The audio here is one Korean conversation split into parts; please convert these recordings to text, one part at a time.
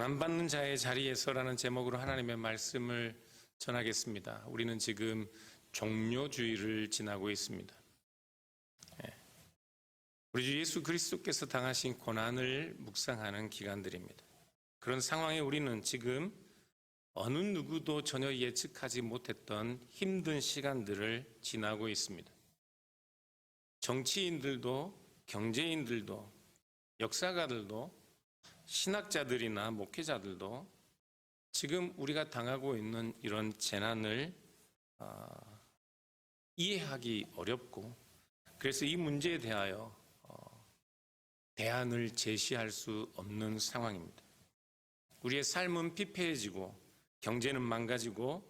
고난받는 자의 자리에서라는 제목으로 하나님의 말씀을 전하겠습니다. 우리는 지금 종료주의를 지나고 있습니다. 우리 주 예수 그리스도께서 당하신 고난을 묵상하는 기간들입니다. 그런 상황에 우리는 지금 어느 누구도 전혀 예측하지 못했던 힘든 시간들을 지나고 있습니다. 정치인들도 경제인들도 역사가들도 신학자들이나 목회자들도 지금 우리가 당하고 있는 이런 재난을 이해하기 어렵고, 그래서 이 문제에 대하여 대안을 제시할 수 없는 상황입니다. 우리의 삶은 피폐해지고 경제는 망가지고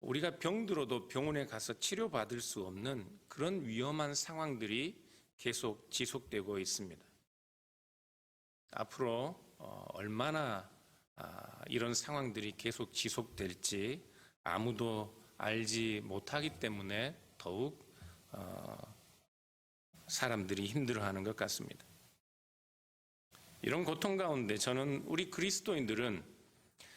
우리가 병들어도 병원에 가서 치료받을 수 없는 그런 위험한 상황들이 계속 지속되고 있습니다. 앞으로 얼마나 이런 상황들이 계속 지속될지 아무도 알지 못하기 때문에 더욱 사람들이 힘들어하는 것 같습니다. 이런 고통 가운데 저는 우리 그리스도인들은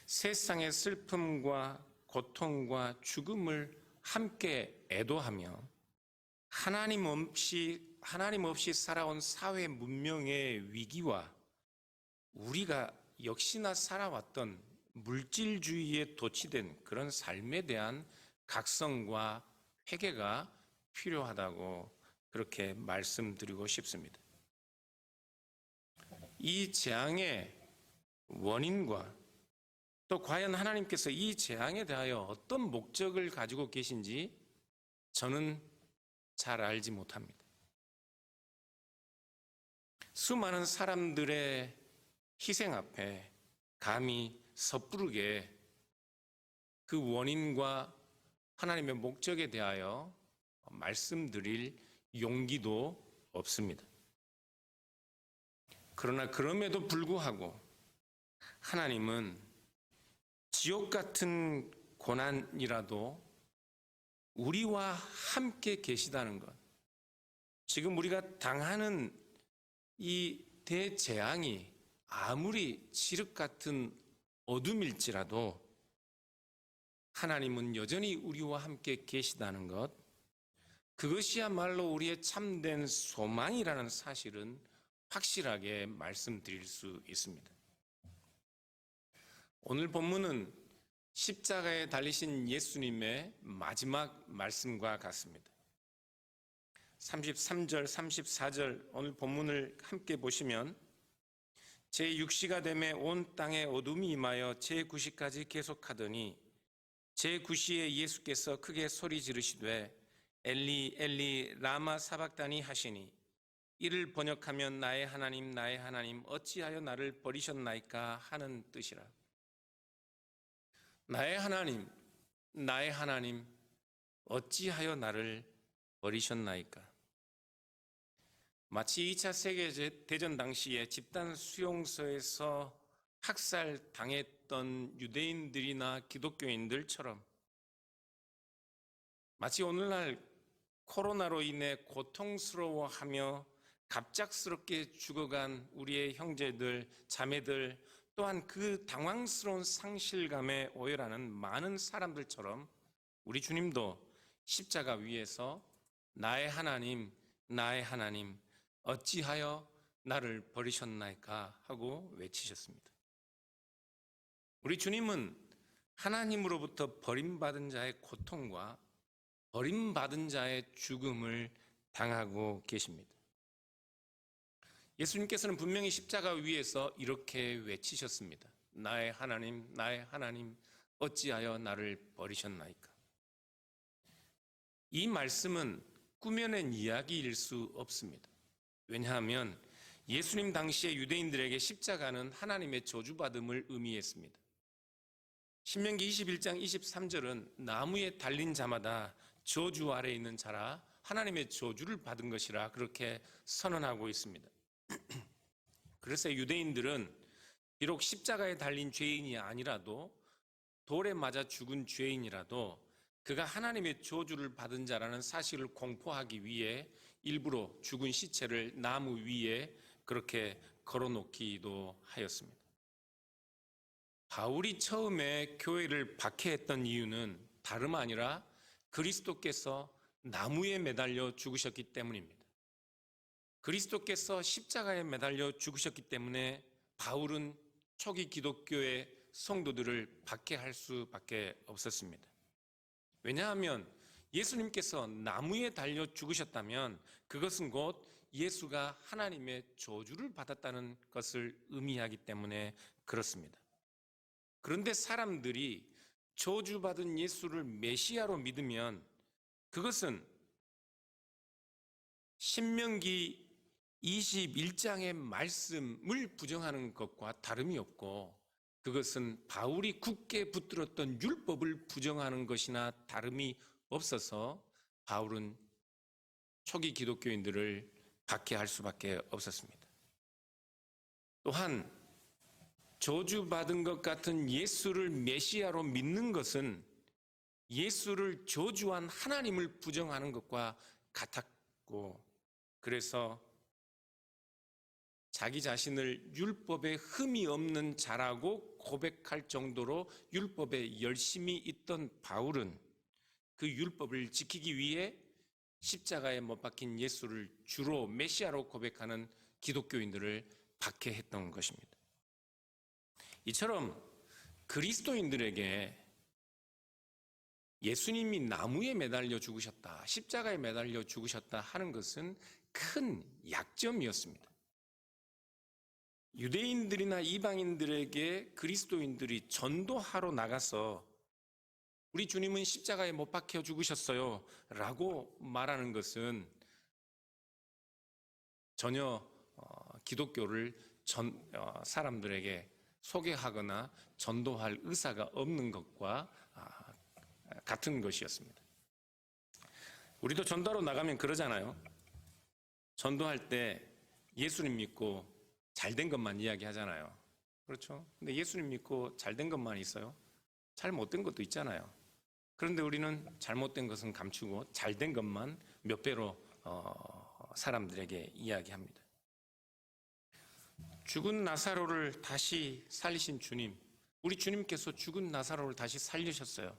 세상의 슬픔과 고통과 죽음을 함께 애도하며 하나님 없이 살아온 사회 문명의 위기와 우리가 역시나 살아왔던 물질주의에 도취된 그런 삶에 대한 각성과 회개가 필요하다고 그렇게 말씀드리고 싶습니다. 이 재앙의 원인과 또 과연 하나님께서 이 재앙에 대하여 어떤 목적을 가지고 계신지 저는 잘 알지 못합니다. 수많은 사람들의 희생 앞에 감히 섣부르게 그 원인과 하나님의 목적에 대하여 말씀드릴 용기도 없습니다. 그러나 그럼에도 불구하고 하나님은 지옥 같은 고난이라도 우리와 함께 계시다는 것, 지금 우리가 당하는 이 대재앙이 아무리 칠흑 같은 어둠일지라도 하나님은 여전히 우리와 함께 계시다는 것, 그것이야말로 우리의 참된 소망이라는 사실은 확실하게 말씀드릴 수 있습니다. 오늘 본문은 십자가에 달리신 예수님의 마지막 말씀과 같습니다. 33절, 34절 오늘 본문을 함께 보시면 제6시가 되매 온 땅에 어둠이 임하여 제9시까지 계속하더니 제9시에 예수께서 크게 소리 지르시되 엘리 엘리 라마 사박다니 하시니 이를 번역하면 나의 하나님 어찌하여 나를 버리셨나이까 하는 뜻이라. 나의 하나님 어찌하여 나를 버리셨나이까. 마치 2차 세계대전 당시에 집단 수용소에서 학살당했던 유대인들이나 기독교인들처럼 마치 오늘날 코로나로 인해 고통스러워하며 갑작스럽게 죽어간 우리의 형제들, 자매들, 또한 그 당황스러운 상실감에 오열하는 많은 사람들처럼 우리 주님도 십자가 위에서 나의 하나님 어찌하여 나를 버리셨나이까 하고 외치셨습니다. 우리 주님은 하나님으로부터 버림받은 자의 고통과 버림받은 자의 죽음을 당하고 계십니다. 예수님께서는 분명히 십자가 위에서 이렇게 외치셨습니다. 나의 하나님 어찌하여 나를 버리셨나이까. 이 말씀은 꾸며낸 이야기일 수 없습니다. 왜냐하면 예수님 당시의 유대인들에게 십자가는 하나님의 저주받음을 의미했습니다. 신명기 21장 23절은 나무에 달린 자마다 저주 아래에 있는 자라 하나님의 저주를 받은 것이라 그렇게 선언하고 있습니다. 그래서 유대인들은 비록 십자가에 달린 죄인이 아니라도 돌에 맞아 죽은 죄인이라도 그가 하나님의 저주를 받은 자라는 사실을 공포하기 위해 일부러 죽은 시체를 나무 위에 그렇게 걸어놓기도 하였습니다. 바울이 처음에 교회를 박해했던 이유는 다름 아니라 그리스도께서 나무에 매달려 죽으셨기 때문입니다. 그리스도께서 십자가에 매달려 죽으셨기 때문에 바울은 초기 기독교의 성도들을 박해할 수밖에 없었습니다. 왜냐하면 예수님께서 나무에 달려 죽으셨다면 그것은 곧 예수가 하나님의 저주를 받았다는 것을 의미하기 때문에 그렇습니다. 그런데 사람들이 저주받은 예수를 메시아로 믿으면 그것은 신명기 21장의 말씀을 부정하는 것과 다름이 없고 그것은 바울이 굳게 붙들었던 율법을 부정하는 것이나 다름이 없어서 바울은 초기 기독교인들을 박해할 수밖에 없었습니다. 또한 저주받은 것 같은 예수를 메시아로 믿는 것은 예수를 저주한 하나님을 부정하는 것과 같았고 그래서 자기 자신을 율법에 흠이 없는 자라고 고백할 정도로 율법에 열심히 있던 바울은 그 율법을 지키기 위해 십자가에 못 박힌 예수를 주로 메시아로 고백하는 기독교인들을 박해했던 것입니다. 이처럼 그리스도인들에게 예수님이 나무에 매달려 죽으셨다, 십자가에 매달려 죽으셨다 하는 것은 큰 약점이었습니다. 유대인들이나 이방인들에게 그리스도인들이 전도하러 나가서 우리 주님은 십자가에 못 박혀 죽으셨어요 라고 말하는 것은 전혀 기독교를 사람들에게 소개하거나 전도할 의사가 없는 것과 같은 것이었습니다. 우리도 전도하러 나가면 그러잖아요. 전도할 때 예수님 믿고 잘된 것만 이야기하잖아요. 그렇죠? 근데 예수님 믿고 잘된 것만 있어요? 잘못된 것도 있잖아요. 그런데 우리는 잘못된 것은 감추고 잘된 것만 몇 배로 사람들에게 이야기합니다. 죽은 나사로를 다시 살리신 주님, 우리 주님께서 죽은 나사로를 다시 살리셨어요.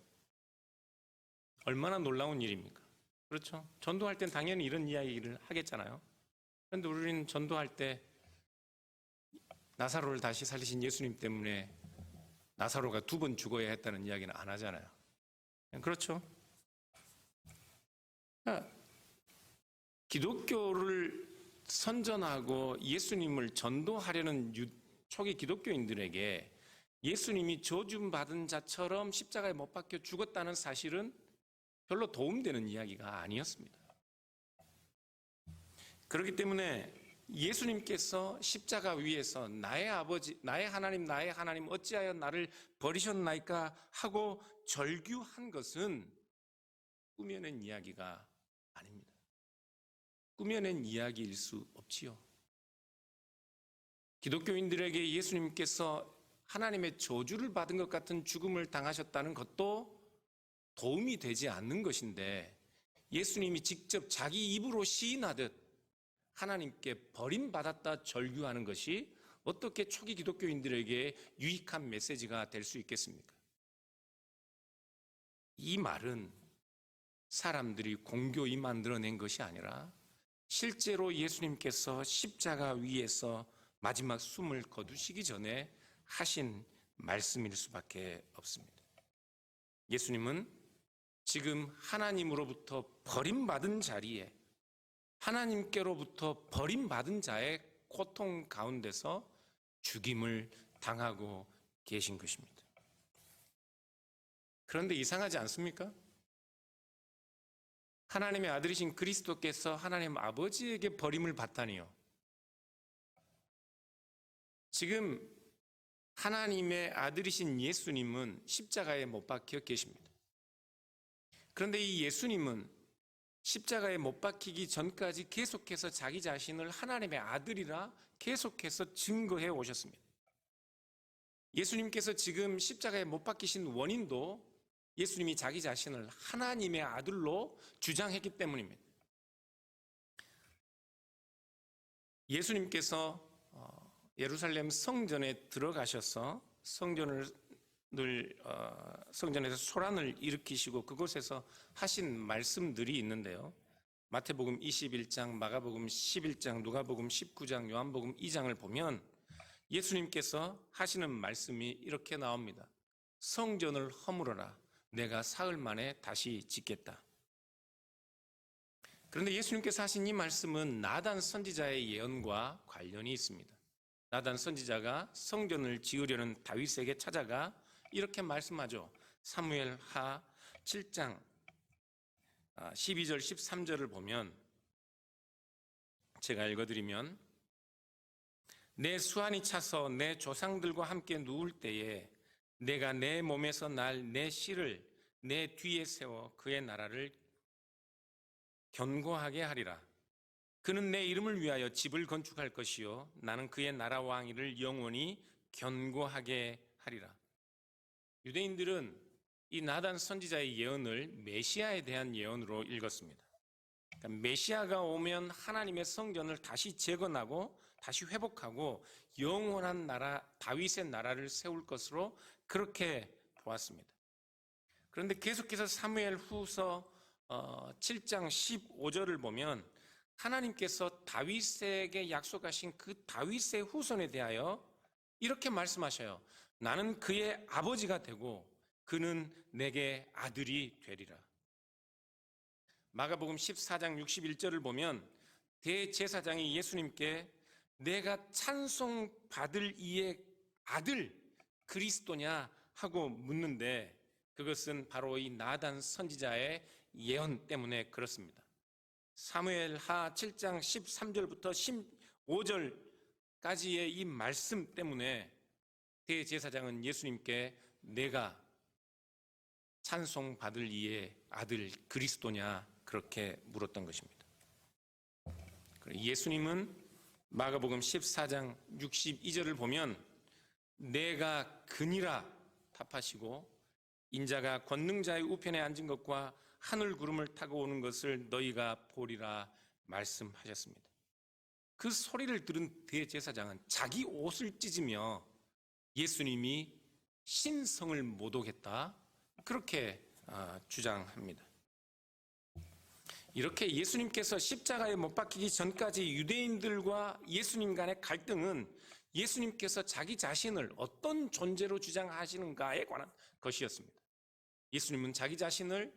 얼마나 놀라운 일입니까? 그렇죠? 전도할 땐 당연히 이런 이야기를 하겠잖아요. 그런데 우리는 전도할 때 나사로를 다시 살리신 예수님 때문에 나사로가 2번 죽어야 했다는 이야기는 안 하잖아요. 그렇죠? 기독교를 선전하고 예수님을 전도하려는 초기 기독교인들에게 예수님이 저주받은 자처럼 십자가에 못 박혀 죽었다는 사실은 별로 도움되는 이야기가 아니었습니다. 그렇기 때문에 예수님께서 십자가 위에서 나의 아버지, 나의 하나님 어찌하여 나를 버리셨나이까 하고 절규한 것은 꾸며낸 이야기가 아닙니다. 꾸며낸 이야기일 수 없지요. 기독교인들에게 예수님께서 하나님의 저주를 받은 것 같은 죽음을 당하셨다는 것도 도움이 되지 않는 것인데 예수님이 직접 자기 입으로 시인하듯 하나님께 버림받았다 절규하는 것이 어떻게 초기 기독교인들에게 유익한 메시지가 될 수 있겠습니까? 이 말은 사람들이 공교히 만들어낸 것이 아니라 실제로 예수님께서 십자가 위에서 마지막 숨을 거두시기 전에 하신 말씀일 수밖에 없습니다. 예수님은 지금 하나님으로부터 버림받은 자리에 하나님께로부터 버림받은 자의 고통 가운데서 죽임을 당하고 계신 것입니다. 그런데 이상하지 않습니까? 하나님의 아들이신 그리스도께서 하나님 아버지에게 버림을 받다니요. 지금 하나님의 아들이신 예수님은 십자가에 못 박혀 계십니다. 그런데 이 예수님은 십자가에 못 박히기 전까지 계속해서 자기 자신을 하나님의 아들이라 계속해서 증거해 오셨습니다. 예수님께서 지금 십자가에 못 박히신 원인도 예수님이 자기 자신을 하나님의 아들로 주장했기 때문입니다. 예수님께서 예루살렘 성전에 들어가셔서 성전을 늘 성전에서 소란을 일으키시고 그곳에서 하신 말씀들이 있는데요. 마태복음 21장, 마가복음 11장, 누가복음 19장, 요한복음 2장을 보면 예수님께서 하시는 말씀이 이렇게 나옵니다. 성전을 허물어라. 내가 사흘 만에 다시 짓겠다. 그런데 예수님께서 하신 이 말씀은 나단 선지자의 예언과 관련이 있습니다. 나단 선지자가 성전을 지으려는 다윗에게 찾아가 이렇게 말씀하죠. 사무엘하 7장 12절 13절을 보면 제가 읽어드리면 내 수완이 차서 내 조상들과 함께 누울 때에 내가 내 몸에서 날 내 씨를 내 뒤에 세워 그의 나라를 견고하게 하리라. 그는 내 이름을 위하여 집을 건축할 것이요 나는 그의 나라 왕위를 영원히 견고하게 하리라. 유대인들은 이 나단 선지자의 예언을 메시아에 대한 예언으로 읽었습니다. 그러니까 메시아가 오면 하나님의 성전을 다시 재건하고 다시 회복하고 영원한 나라 다윗의 나라를 세울 것으로 그렇게 보았습니다. 그런데 계속해서 사무엘 후서 7장 15절을 보면 하나님께서 다윗에게 약속하신 그 다윗의 후손에 대하여 이렇게 말씀하셔요. 나는 그의 아버지가 되고 그는 내게 아들이 되리라. 마가복음 14장 61절을 보면 대제사장이 예수님께 내가 찬송받을 이의 아들 그리스도냐 하고 묻는데 그것은 바로 이 나단 선지자의 예언 때문에 그렇습니다. 사무엘하 7장 13절부터 15절까지의 이 말씀 때문에 대제사장은 예수님께 내가 찬송받을 이의 아들 그리스도냐 그렇게 물었던 것입니다. 예수님은 마가복음 14장 62절을 보면 내가 그니라 답하시고 인자가 권능자의 우편에 앉은 것과 하늘 구름을 타고 오는 것을 너희가 보리라 말씀하셨습니다. 그 소리를 들은 대제사장은 자기 옷을 찢으며 예수님이 신성을 모독했다 그렇게 주장합니다. 이렇게 예수님께서 십자가에 못 박히기 전까지 유대인들과 예수님 간의 갈등은 예수님께서 자기 자신을 어떤 존재로 주장하시는가에 관한 것이었습니다. 예수님은 자기 자신을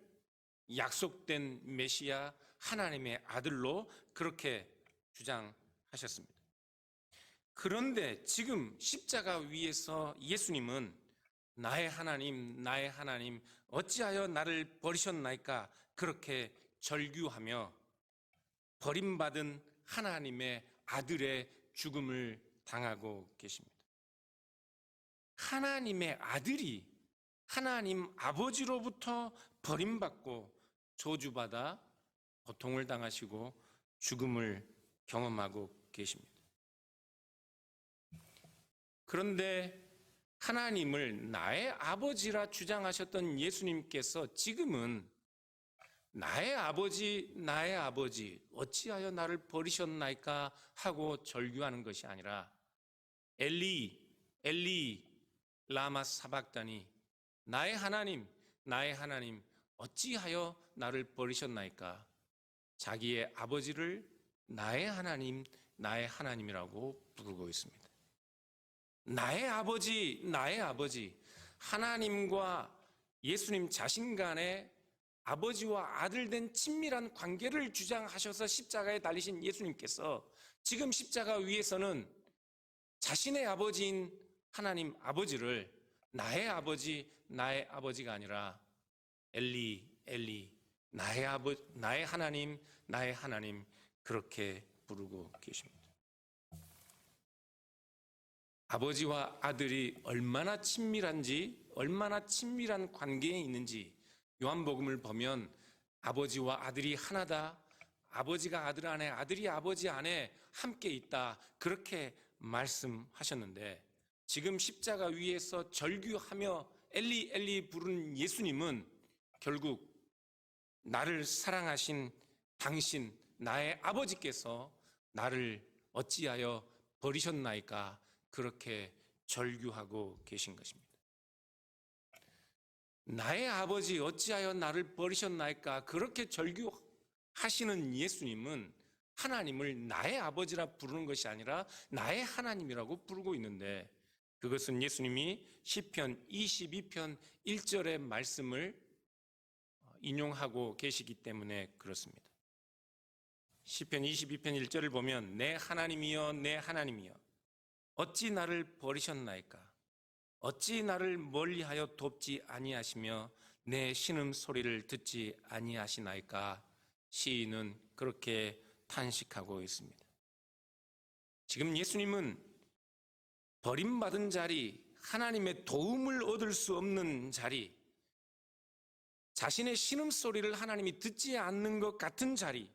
약속된 메시아 하나님의 아들로 그렇게 주장하셨습니다. 그런데 지금 십자가 위에서 예수님은 나의 하나님 어찌하여 나를 버리셨나이까 그렇게 절규하며 버림받은 하나님의 아들의 죽음을 당하고 계십니다. 하나님의 아들이 하나님 아버지로부터 버림받고 저주받아 고통을 당하시고 죽음을 경험하고 계십니다. 그런데 하나님을 나의 아버지라 주장하셨던 예수님께서 지금은 나의 아버지 어찌하여 나를 버리셨나이까 하고 절규하는 것이 아니라 엘리 라마 사박다니 나의 하나님 어찌하여 나를 버리셨나이까 자기의 아버지를 나의 하나님이라고 부르고 있습니다. 나의 아버지 하나님과 예수님 자신 간의 아버지와 아들 된 친밀한 관계를 주장하셔서 십자가에 달리신 예수님께서 지금 십자가 위에서는 자신의 아버지인 하나님 아버지를 나의 아버지가 아니라 엘리 나의 하나님 그렇게 부르고 계십니다. 아버지와 아들이 얼마나 친밀한지 얼마나 친밀한 관계에 있는지 요한복음을 보면 아버지와 아들이 하나다. 아버지가 아들 안에 아들이 아버지 안에 함께 있다. 그렇게 말씀하셨는데 지금 십자가 위에서 절규하며 엘리 부르는 예수님은 결국 나를 사랑하신 당신 나의 아버지께서 나를 어찌하여 버리셨나이까 그렇게 절규하고 계신 것입니다. 나의 아버지 어찌하여 나를 버리셨나이까? 그렇게 절규하시는 예수님은 하나님을 나의 아버지라 부르는 것이 아니라 나의 하나님이라고 부르고 있는데, 그것은 예수님이 시편 22편 1절의 말씀을 인용하고 계시기 때문에 그렇습니다. 시편 22편 1절을 보면 내 하나님이여 내 하나님이여 어찌 나를 버리셨나이까? 어찌 나를 멀리하여 돕지 아니하시며 내 신음 소리를 듣지 아니하시나이까? 시인은 그렇게 탄식하고 있습니다. 지금 예수님은 버림받은 자리, 하나님의 도움을 얻을 수 없는 자리, 자신의 신음소리를 하나님이 듣지 않는 것 같은 자리,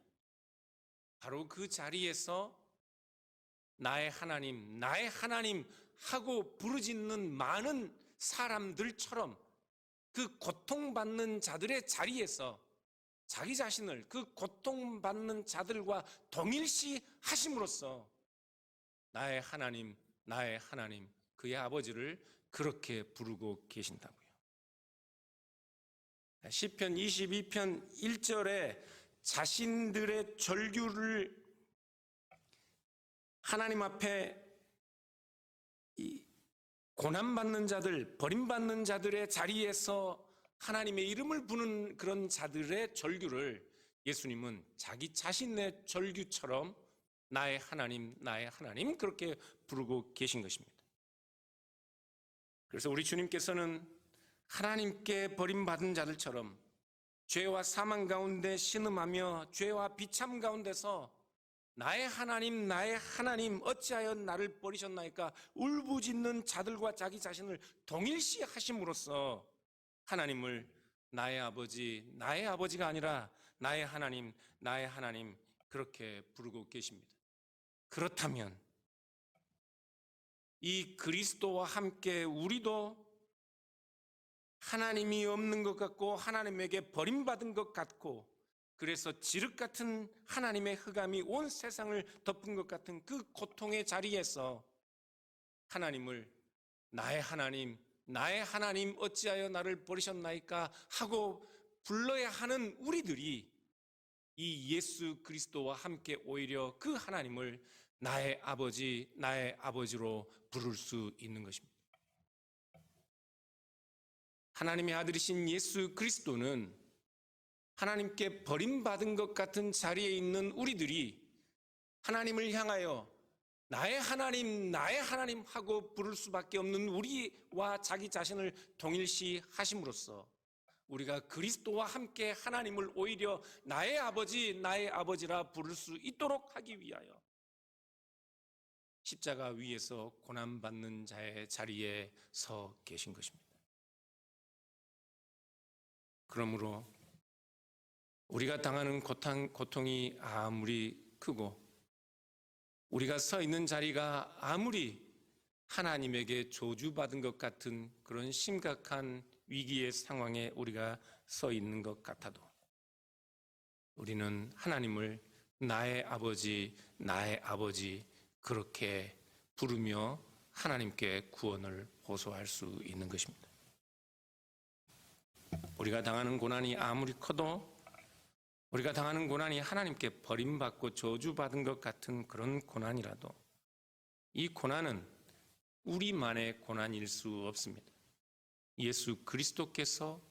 바로 그 자리에서 나의 하나님 하고 부르짖는 많은 사람들처럼 그 고통받는 자들의 자리에서 자기 자신을 그 고통받는 자들과 동일시 하심으로써 나의 하나님, 그의 아버지를 그렇게 부르고 계신다고요. 시편 22편 1절에 자신들의 절규를 하나님 앞에 고난받는 자들, 버림받는 자들의 자리에서 하나님의 이름을 부르는 그런 자들의 절규를 예수님은 자기 자신의 절규처럼 나의 하나님 그렇게 부르고 계신 것입니다. 그래서 우리 주님께서는 하나님께 버림받은 자들처럼 죄와 사망 가운데 신음하며 죄와 비참 가운데서 나의 하나님 어찌하여 나를 버리셨나이까 울부짖는 자들과 자기 자신을 동일시 하심으로써 하나님을 나의 아버지가 아니라 나의 하나님 그렇게 부르고 계십니다. 그렇다면 이 그리스도와 함께 우리도 하나님이 없는 것 같고 하나님에게 버림받은 것 같고 그래서 지륵 같은 하나님의 흑암이 온 세상을 덮은 것 같은 그 고통의 자리에서 하나님을 나의 하나님 어찌하여 나를 버리셨나이까 하고 불러야 하는 우리들이 이 예수 그리스도와 함께 오히려 그 하나님을 나의 아버지로 부를 수 있는 것입니다. 하나님의 아들이신 예수 그리스도는 하나님께 버림받은 것 같은 자리에 있는 우리들이 하나님을 향하여 나의 하나님 하고 부를 수밖에 없는 우리와 자기 자신을 동일시 하심으로써 우리가 그리스도와 함께 하나님을 오히려 나의 아버지라 부를 수 있도록 하기 위하여 십자가 위에서 고난받는 자의 자리에 서 계신 것입니다. 그러므로 우리가 당하는 고통이 아무리 크고 우리가 서 있는 자리가 아무리 하나님에게 저주받은 것 같은 그런 심각한 위기의 상황에 우리가 서 있는 것 같아도 우리는 하나님을 나의 아버지 그렇게 부르며 하나님께 구원을 호소할 수 있는 것입니다. 우리가 당하는 고난이 아무리 커도 우리가 당하는 고난이 하나님께 버림받고 저주받은 것 같은 그런 고난이라도 이 고난은 우리만의 고난일 수 없습니다. 예수 그리스도께서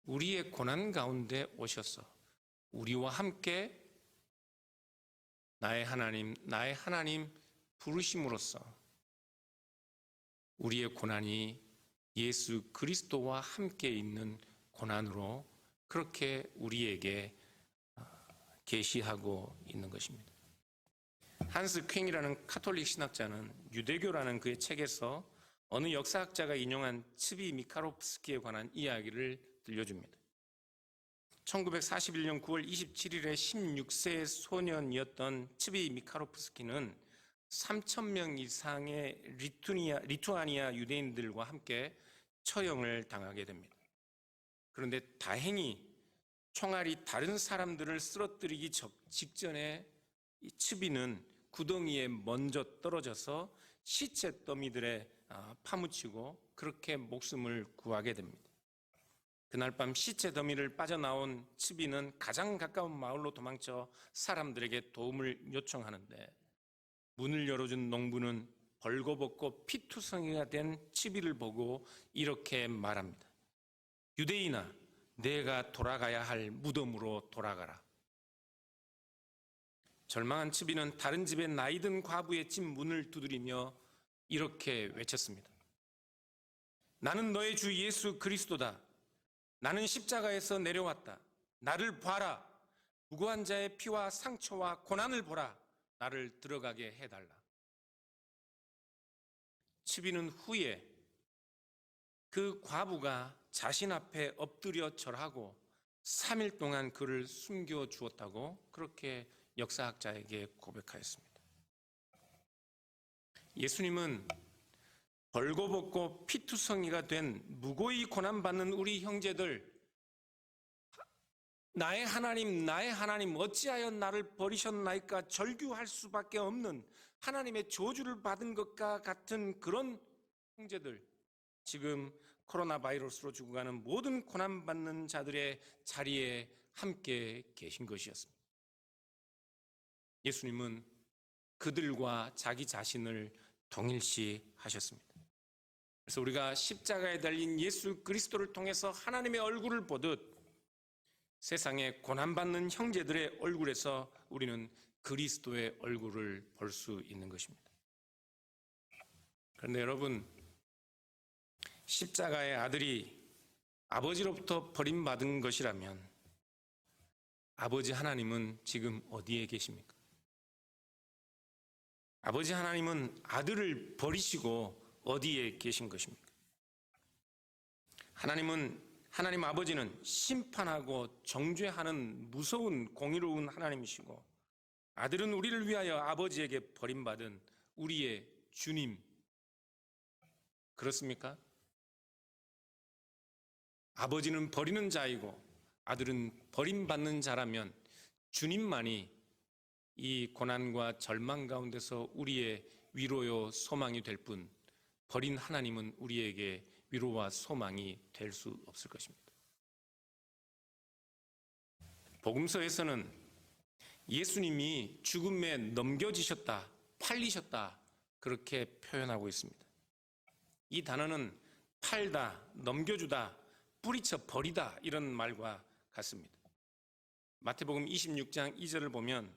우리의 고난 가운데 오셔서 우리와 함께 나의 하나님 부르심으로써 우리의 고난이 예수 그리스도와 함께 있는 고난으로 그렇게 우리에게 계시하고 있는 것입니다. 한스 퀭이라는 카톨릭 신학자는 유대교라는 그의 책에서 어느 역사학자가 인용한 츠비 미카롭스키에 관한 이야기를 들려줍니다. 1941년 9월 27일에 16세 소년이었던 츠비 미카롭스키는 3,000명 이상의 리투아니아 유대인들과 함께 처형을 당하게 됩니다. 그런데 다행히 총알이 다른 사람들을 쓰러뜨리기 직전에 이 츠비는 구덩이에 먼저 떨어져서 시체 더미들에 파묻히고 그렇게 목숨을 구하게 됩니다. 그날 밤 시체 더미를 빠져나온 츠비는 가장 가까운 마을로 도망쳐 사람들에게 도움을 요청하는데, 문을 열어준 농부는 벌거벗고 피투성이가 된 츠비를 보고 이렇게 말합니다. 유대인아, 내가 돌아가야 할 무덤으로 돌아가라. 절망한 츠비는 다른 집의 나이든 과부의 집 문을 두드리며 이렇게 외쳤습니다. 나는 너의 주 예수 그리스도다. 나는 십자가에서 내려왔다. 나를 봐라. 무고한 자의 피와 상처와 고난을 보라. 나를 들어가게 해달라. 츠비는 후에 그 과부가 자신 앞에 엎드려 절하고 3일 동안 그를 숨겨 주었다고 그렇게 역사학자에게 고백하였습니다. 예수님은 벌거벗고 피투성이가 된 무고히 고난받는 우리 형제들, 나의 하나님 어찌하여 나를 버리셨나이까 절규할 수밖에 없는 하나님의 저주를 받은 것과 같은 그런 형제들, 지금 코로나 바이러스로 죽어가는 모든 고난받는 자들의 자리에 함께 계신 것이었습니다. 예수님은 그들과 자기 자신을 동일시하셨습니다. 그래서 우리가 십자가에 달린 예수 그리스도를 통해서 하나님의 얼굴을 보듯 세상에 고난받는 형제들의 얼굴에서 우리는 그리스도의 얼굴을 볼 수 있는 것입니다. 그런데 여러분, 십자가의 아들이 아버지로부터 버림받은 것이라면 아버지 하나님은 지금 어디에 계십니까? 아버지 하나님은 아들을 버리시고 어디에 계신 것입니까? 하나님 아버지는 심판하고 정죄하는 무서운 공의로운 하나님이시고, 아들은 우리를 위하여 아버지에게 버림받은 우리의 주님. 그렇습니까? 아버지는 버리는 자이고 아들은 버림받는 자라면 주님만이 이 고난과 절망 가운데서 우리의 위로요 소망이 될 뿐, 버린 하나님은 우리에게 위로와 소망이 될 수 없을 것입니다. 복음서에서는 예수님이 죽음에 넘겨지셨다, 팔리셨다 그렇게 표현하고 있습니다. 이 단어는 팔다, 넘겨주다, 뿌리쳐 버리다 이런 말과 같습니다. 마태복음 26장 2절을 보면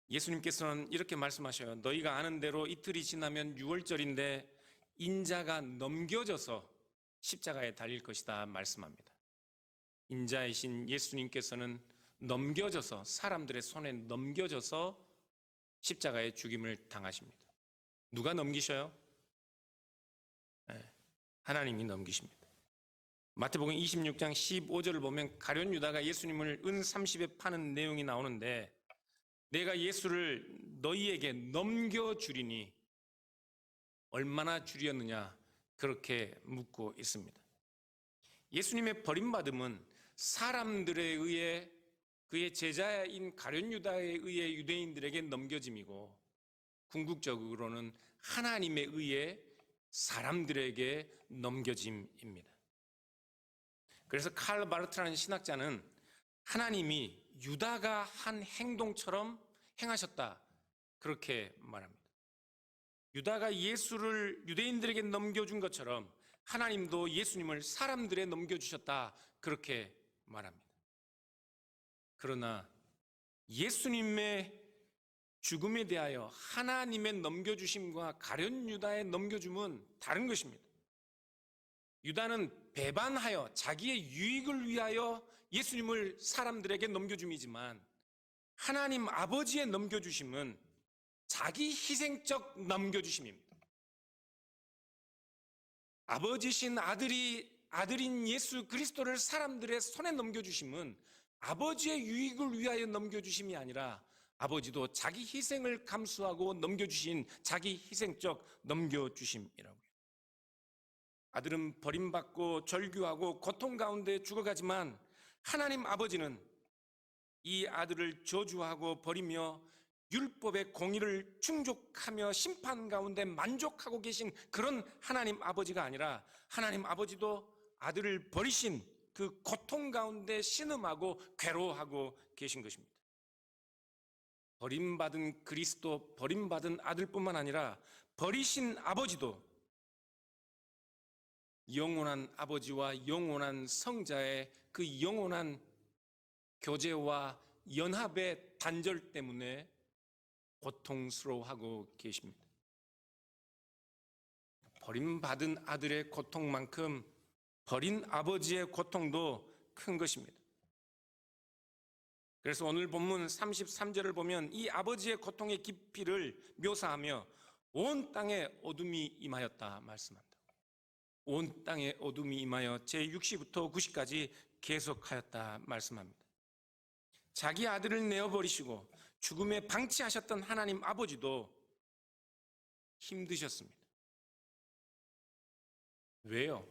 예수님께서는 이렇게 말씀하셔요. 너희가 아는 대로 이틀이 지나면 유월절인데 인자가 넘겨져서 십자가에 달릴 것이다 말씀합니다. 인자이신 예수님께서는 넘겨져서, 사람들의 손에 넘겨져서 십자가의 죽임을 당하십니다. 누가 넘기셔요? 하나님이 넘기십니다. 마태복음 26장 15절을 보면 가룟 유다가 예수님을 은 30에 파는 내용이 나오는데, 내가 예수를 너희에게 넘겨주리니 얼마나 주렸느냐 그렇게 묻고 있습니다. 예수님의 버림받음은 사람들에 의해, 그의 제자인 가룟 유다에 의해 유대인들에게 넘겨짐이고, 궁극적으로는 하나님에 의해 사람들에게 넘겨짐입니다. 그래서 칼 바르트라는 신학자는 하나님이 유다가 한 행동처럼 행하셨다 그렇게 말합니다. 유다가 예수를 유대인들에게 넘겨준 것처럼 하나님도 예수님을 사람들에 넘겨주셨다 그렇게 말합니다. 그러나 예수님의 죽음에 대하여 하나님의 넘겨주심과 가룟 유다의 넘겨줌은 다른 것입니다. 유다는 배반하여 자기의 유익을 위하여 예수님을 사람들에게 넘겨줌이지만, 하나님 아버지의 넘겨주심은 자기 희생적 넘겨주심입니다. 아버지신 아들인 예수 그리스도를 사람들의 손에 넘겨주심은 아버지의 유익을 위하여 넘겨주심이 아니라 아버지도 자기 희생을 감수하고 넘겨주신 자기 희생적 넘겨주심이라고요. 아들은 버림받고 절규하고 고통 가운데 죽어가지만 하나님 아버지는 이 아들을 저주하고 버리며 율법의 공의를 충족하며 심판 가운데 만족하고 계신 그런 하나님 아버지가 아니라, 하나님 아버지도 아들을 버리신 그 고통 가운데 신음하고 괴로워하고 계신 것입니다. 버림받은 그리스도, 버림받은 아들뿐만 아니라 버리신 아버지도 영원한 아버지와 영원한 성자의 그 영원한 교제와 연합의 단절 때문에 고통스러워하고 계십니다. 버림받은 아들의 고통만큼 버린 아버지의 고통도 큰 것입니다. 그래서 오늘 본문 33절을 보면 이 아버지의 고통의 깊이를 묘사하며 온 땅에 어둠이 임하였다 말씀합니다. 온 땅에 어둠이 임하여 제6시부터 9시까지 계속하였다 말씀합니다. 자기 아들을 내어버리시고 죽음에 방치하셨던 하나님 아버지도 힘드셨습니다. 왜요?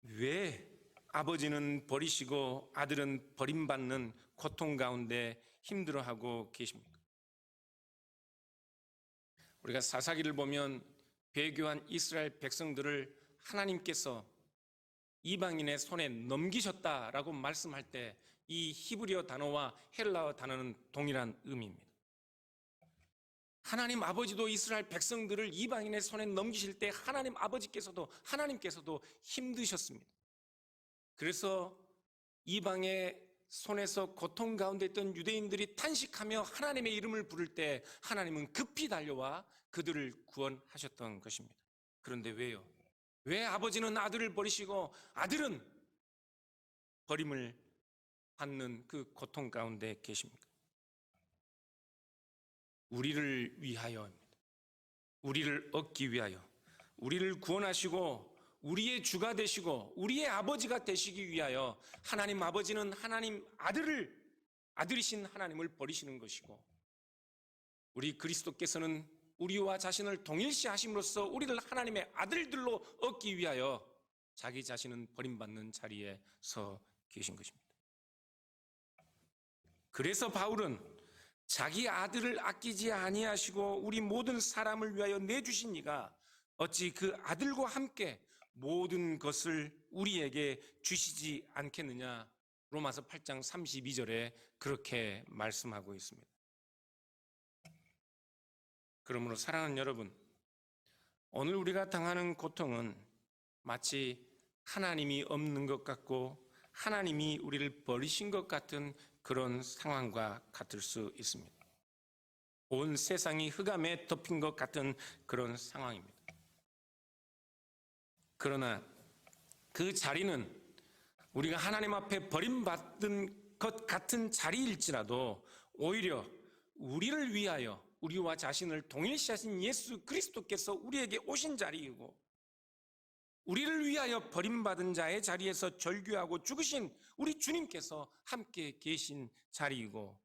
왜 아버지는 버리시고 아들은 버림받는 고통 가운데 힘들어하고 계십니까? 우리가 사사기를 보면 배교한 이스라엘 백성들을 하나님께서 이방인의 손에 넘기셨다라고 말씀할 때 이 히브리어 단어와 헬라어 단어는 동일한 의미입니다. 하나님 아버지도 이스라엘 백성들을 이방인의 손에 넘기실 때 하나님께서도 힘드셨습니다. 그래서 이방의 손에서 고통 가운데 있던 유대인들이 탄식하며 하나님의 이름을 부를 때 하나님은 급히 달려와 그들을 구원하셨던 것입니다. 그런데 왜요? 왜 아버지는 아들을 버리시고 아들은 버림을 받는 그 고통 가운데 계십니까? 우리를 위하여입니다. 우리를 얻기 위하여, 우리를 구원하시고 우리의 주가 되시고 우리의 아버지가 되시기 위하여 하나님 아버지는 하나님 아들이신 하나님을 버리시는 것이고, 우리 그리스도께서는 우리와 자신을 동일시 하심으로써 우리를 하나님의 아들들로 얻기 위하여 자기 자신은 버림받는 자리에 서 계신 것입니다. 그래서 바울은 자기 아들을 아끼지 아니하시고 우리 모든 사람을 위하여 내주신 이가 어찌 그 아들과 함께 모든 것을 우리에게 주시지 않겠느냐, 로마서 8장 32절에 그렇게 말씀하고 있습니다. 그러므로 사랑하는 여러분, 오늘 우리가 당하는 고통은 마치 하나님이 없는 것 같고 하나님이 우리를 버리신 것 같은 그런 상황과 같을 수 있습니다. 온 세상이 흑암에 덮인 것 같은 그런 상황입니다. 그러나 그 자리는 우리가 하나님 앞에 버림받은 것 같은 자리일지라도 오히려 우리를 위하여 우리와 자신을 동일시하신 예수 그리스도께서 우리에게 오신 자리이고, 우리를 위하여 버림받은 자의 자리에서 절규하고 죽으신 우리 주님께서 함께 계신 자리이고,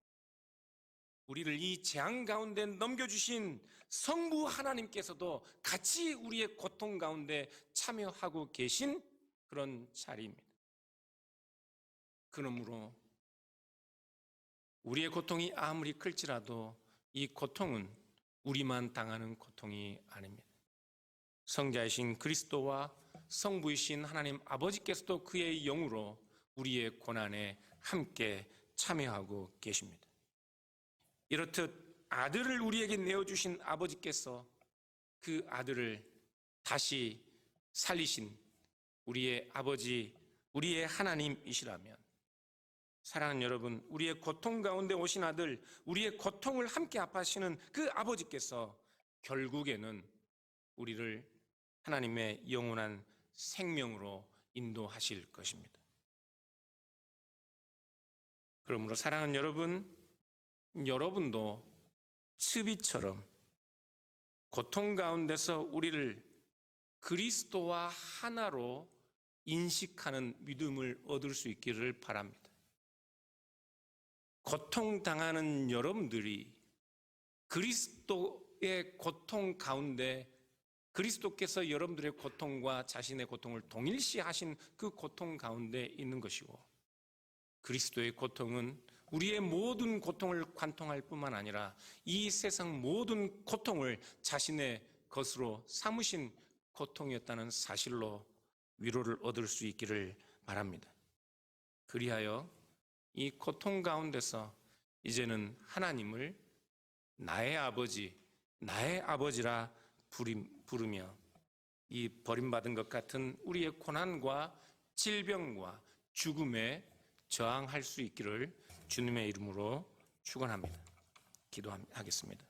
우리를 이 재앙 가운데 넘겨주신 성부 하나님께서도 같이 우리의 고통 가운데 참여하고 계신 그런 자리입니다. 그러므로 우리의 고통이 아무리 클지라도 이 고통은 우리만 당하는 고통이 아닙니다. 성자이신 그리스도와 성부이신 하나님 아버지께서도 그의 영으로 우리의 고난에 함께 참여하고 계십니다. 이렇듯 아들을 우리에게 내어주신 아버지께서 그 아들을 다시 살리신 우리의 아버지, 우리의 하나님이시라면, 사랑하는 여러분, 우리의 고통 가운데 오신 아들, 우리의 고통을 함께 아파하시는 그 아버지께서 결국에는 우리를 하나님의 영원한 생명으로 인도하실 것입니다. 그러므로 사랑하는 여러분, 여러분도 츠비처럼 고통 가운데서 우리를 그리스도와 하나로 인식하는 믿음을 얻을 수 있기를 바랍니다. 고통당하는 여러분들이 그리스도의 고통 가운데, 그리스도께서 여러분들의 고통과 자신의 고통을 동일시하신 그 고통 가운데 있는 것이고, 그리스도의 고통은 우리의 모든 고통을 관통할 뿐만 아니라 이 세상 모든 고통을 자신의 것으로 삼으신 고통이었다는 사실로 위로를 얻을 수 있기를 바랍니다. 그리하여 이 고통 가운데서 이제는 하나님을 나의 아버지, 나의 아버지라 부르며 이 버림받은 것 같은 우리의 고난과 질병과 죽음에 저항할 수 있기를 주님의 이름으로 축원합니다. 기도하겠습니다.